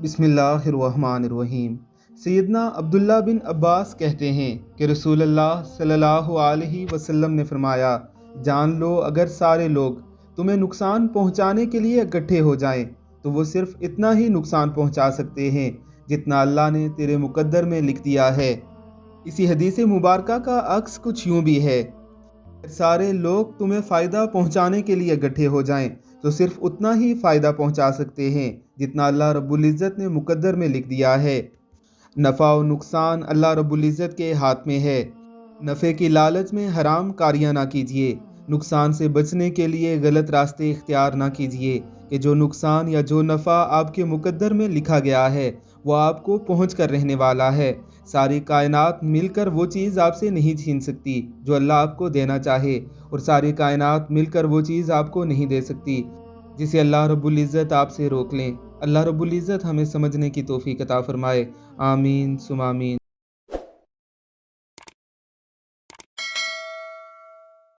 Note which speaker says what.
Speaker 1: بسم اللہ الرحمن الرحیم۔ سیدنا عبداللہ بن عباس کہتے ہیں کہ رسول اللہ صلی اللہ علیہ وسلم نے فرمایا، جان لو اگر سارے لوگ تمہیں نقصان پہنچانے کے لیے اکٹھے ہو جائیں تو وہ صرف اتنا ہی نقصان پہنچا سکتے ہیں جتنا اللہ نے تیرے مقدر میں لکھ دیا ہے۔ اسی حدیث مبارکہ کا عکس کچھ یوں بھی ہے، سارے لوگ تمہیں فائدہ پہنچانے کے لیے اکٹھے ہو جائیں تو صرف اتنا ہی فائدہ پہنچا سکتے ہیں جتنا اللہ رب العزت نے مقدر میں لکھ دیا ہے۔ نفع و نقصان اللہ رب العزت کے ہاتھ میں ہے۔ نفع کی لالچ میں حرام کاریاں نہ کیجیے، نقصان سے بچنے کے لیے غلط راستے اختیار نہ کیجیے کہ جو نقصان یا جو نفع آپ کے مقدر میں لکھا گیا ہے وہ آپ کو پہنچ کر رہنے والا ہے۔ ساری کائنات مل کر وہ چیز آپ سے نہیں چھین سکتی جو اللہ آپ کو دینا چاہے، اور ساری کائنات مل کر وہ چیز آپ کو نہیں دے سکتی جسے اللہ رب العزت آپ سے روک لیں۔ اللہ رب العزت ہمیں سمجھنے کی توفیق عطا فرمائے۔ آمین ثم آمین۔